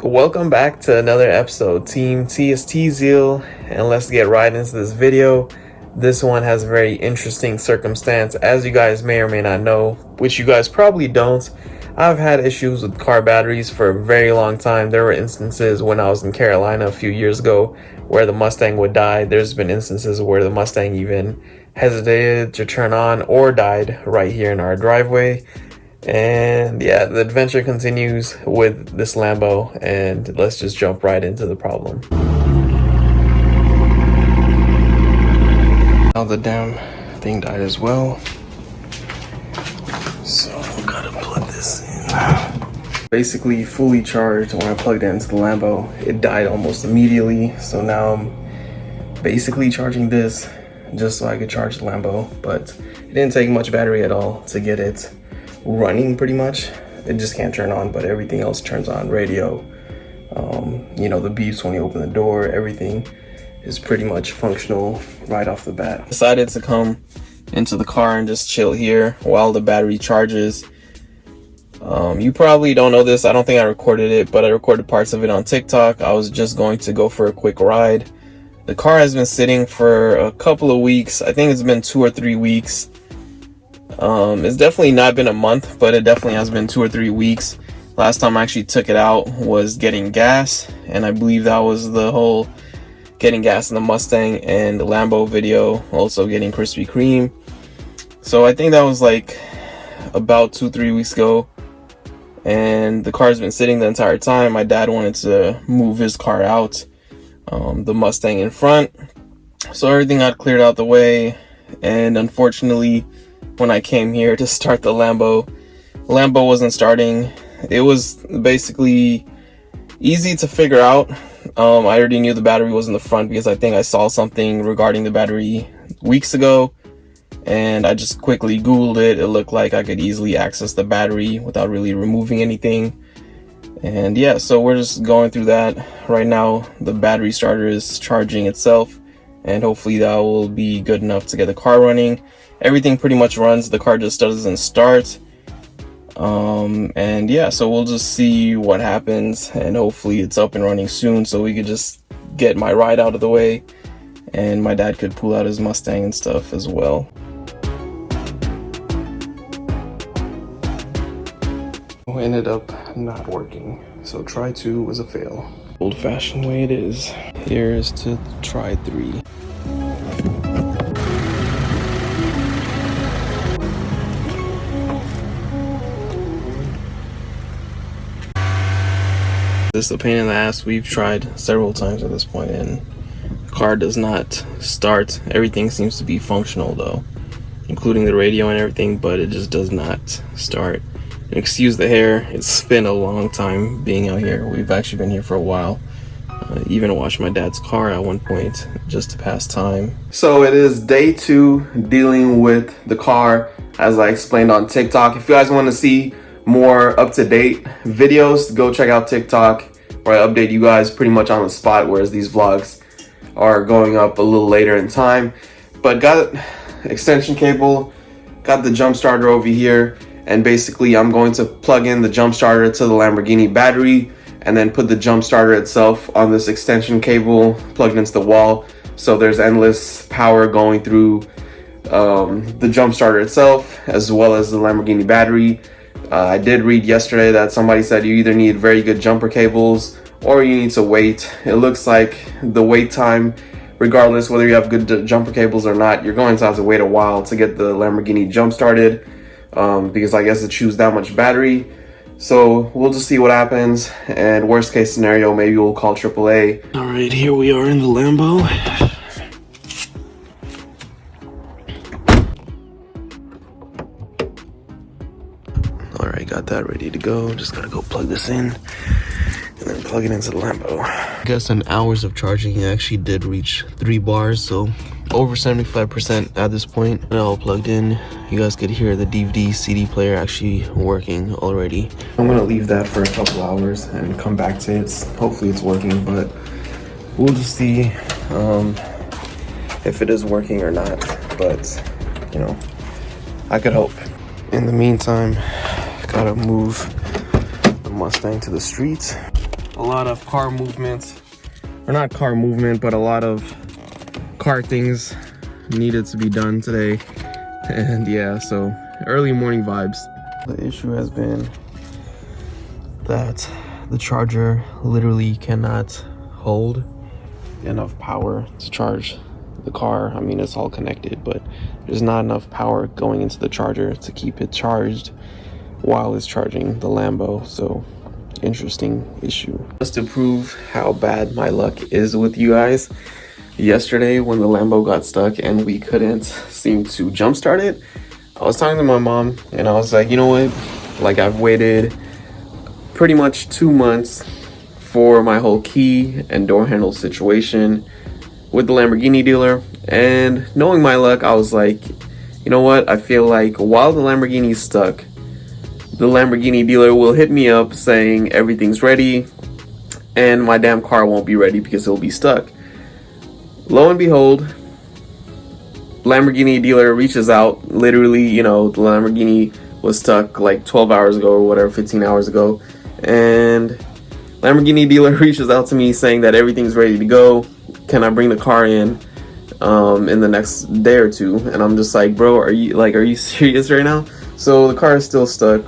Welcome back to another episode, Team ℂ𝕝𝕒, and let's get right into this video. This one has a very interesting circumstance, as you guys may or may not know, which you guys probably don't. I've had issues with car batteries for a very long time. There were instances when I was in Carolina a few years ago where the Mustang would die. There's been instances where the Mustang even hesitated to turn on or died right here in our driveway. And yeah, the adventure continues with this Lambo, and let's just jump right into the problem. Now the damn thing died as well, so gotta plug this in. Basically fully charged. When I plugged it into the Lambo, it died almost immediately, so now I'm basically charging this just so I could charge the Lambo, but it didn't take much battery at all to get it running. Pretty much it just can't turn on, but everything else turns on. Radio, the beeps when you open the door, everything is pretty much functional right off the bat. Decided to come into the car and just chill here while the battery charges. You probably don't know this, I don't think I recorded it, but I recorded parts of it on TikTok. I was just going to go for a quick ride. The car has been sitting for a couple of weeks. I think it's been 2 or 3 weeks. It's definitely not been a month, but it definitely has been 2 or 3 weeks. Last time I actually took it out was getting gas, and I believe that was the whole getting gas in the Mustang and the Lambo video, also getting Krispy Kreme. So I think that was like about 2-3 weeks ago, and the car's been sitting the entire time. My dad wanted to move his car out, the Mustang in front, so everything got cleared out the way. And unfortunately, when I came here to start the Lambo wasn't starting. It was basically easy to figure out. I already knew the battery was in the front because I think I saw something regarding the battery weeks ago, and I just quickly Googled it. It looked like I could easily access the battery without really removing anything. And yeah, so we're just going through that right now. The battery starter is charging itself, and hopefully that will be good enough to get the car running. Everything pretty much runs, the car just doesn't start. And yeah, so we'll just see what happens, and hopefully it's up and running soon so we could just get my ride out of the way and my dad could pull out his Mustang and stuff as well. Ended up not working, so try 2 was a fail. Old-fashioned way it is. Here's to try 3. This is a pain in the ass. We've tried several times at this point, and the car does not start. Everything seems to be functional though, including the radio and everything, but it just does not start. Excuse the hair, it's been a long time being out here. We've actually been here for a while. Even washed my dad's car at one point just to pass time. So it is day 2 dealing with the car, as I explained on TikTok. If you guys want to see more up-to-date videos, go check out TikTok, where I update you guys pretty much on the spot, whereas these vlogs are going up a little later in time. But got extension cable, got the jump starter over here, and basically I'm going to plug in the jump starter to the Lamborghini battery and then put the jump starter itself on this extension cable plugged into the wall, so there's endless power going through the jump starter itself as well as the Lamborghini battery. I did read yesterday that somebody said you either need very good jumper cables or you need to wait. It looks like the wait time, regardless whether you have good jumper cables or not, you're going to have to wait a while to get the Lamborghini jump started, because I guess it chews that much battery. So we'll just see what happens, and worst case scenario, maybe we'll call AAA. All right, here we are in the Lambo. All right, got that ready to go. Just gotta go plug this in and then plug it into the Lambo. I guess in hours of charging, it actually did reach 3 bars, so over 75% at this point. It all plugged in. You guys could hear the DVD CD player actually working already. I'm gonna leave that for a couple hours and come back to it. Hopefully it's working, but we'll just see if it is working or not. But I could hope. In the meantime, gotta move the Mustang to the street. a lot of car movement, or not car movement, but a lot of car things needed to be done today. And yeah, so early morning vibes. The issue has been that the charger literally cannot hold enough power to charge the car. I mean, it's all connected, but there's not enough power going into the charger to keep it charged while it's charging the Lambo. So interesting issue. Just to prove how bad my luck is with you guys, yesterday when the Lambo got stuck and we couldn't seem to jumpstart it, I was talking to my mom and I was like, you know what, like, I've waited pretty much 2 months for my whole key and door handle situation with the Lamborghini dealer, and knowing my luck, I was like, you know what, I feel like while the Lamborghini is stuck, the Lamborghini dealer will hit me up saying everything's ready and my damn car won't be ready because it'll be stuck. Lo and behold, Lamborghini dealer reaches out, literally, you know, the Lamborghini was stuck like 12 hours ago or whatever, 15 hours ago, and Lamborghini dealer reaches out to me saying that everything's ready to go. Can I bring the car in the next day or two? And I'm just like, bro, are you serious right now? So the car is still stuck.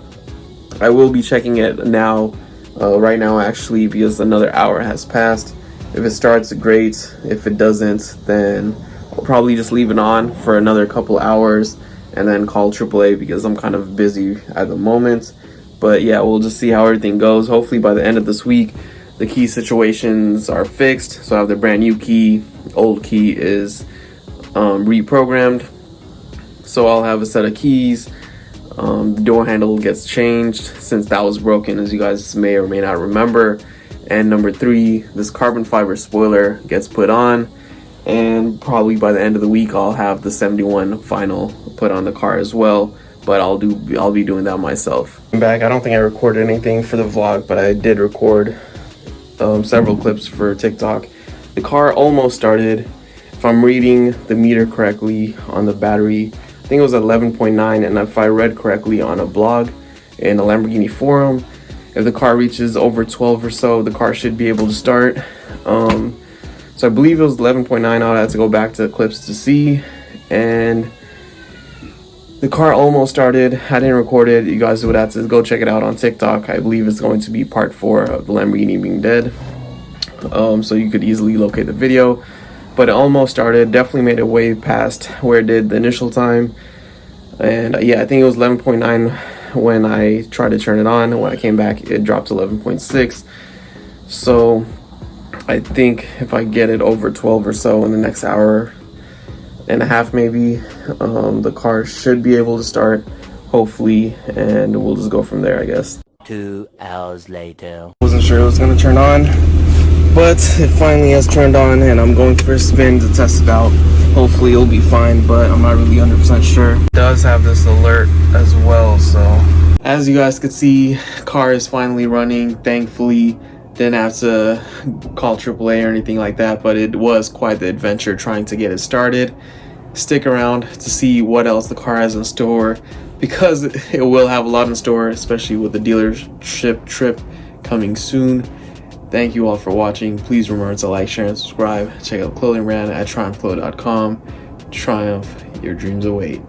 I will be checking it now, right now actually, because another hour has passed. If it starts, great. If it doesn't, then I'll probably just leave it on for another couple hours and then call AAA because I'm kind of busy at the moment. But yeah, we'll just see how everything goes. Hopefully by the end of this week, the key situations are fixed. So I have the brand new key. Old key is reprogrammed. So I'll have a set of keys. The door handle gets changed since that was broken, as you guys may or may not remember. And number 3, this carbon fiber spoiler gets put on. And probably by the end of the week, I'll have the 71 final put on the car as well. But I'll be doing that myself. I'm back. I don't think I recorded anything for the vlog, but I did record several clips for TikTok. The car almost started. If I'm reading the meter correctly on the battery, I think it was 11.9, and if I read correctly on a blog in a Lamborghini forum, if the car reaches over 12 or so, the car should be able to start. So I believe it was 11.9. I'll have to go back to the clips to see. And the car almost started. I didn't record it. You guys would have to go check it out on TikTok. I believe it's going to be part 4 of the Lamborghini being dead. So you could easily locate the video. But it almost started. Definitely made it way past where it did the initial time. And yeah, I think it was 11.9 when I tried to turn it on. And when I came back, it dropped to 11.6. So I think if I get it over 12 or so in the next hour and a half maybe, the car should be able to start, hopefully, and we'll just go from there, I guess. 2 hours later. Wasn't sure it was gonna turn on, but it finally has turned on, and I'm going for a spin to test it out. Hopefully it'll be fine, but I'm not really 100% sure. It does have this alert as well, so as you guys could see, car is finally running, thankfully. Didn't have to call AAA or anything like that, but it was quite the adventure trying to get it started. Stick around to see what else the car has in store, because it will have a lot in store, especially with the dealership trip coming soon. Thank you all for watching. Please remember to like, share, and subscribe. Check out clothing brand at triumphclo.com. Triumph, your dreams await.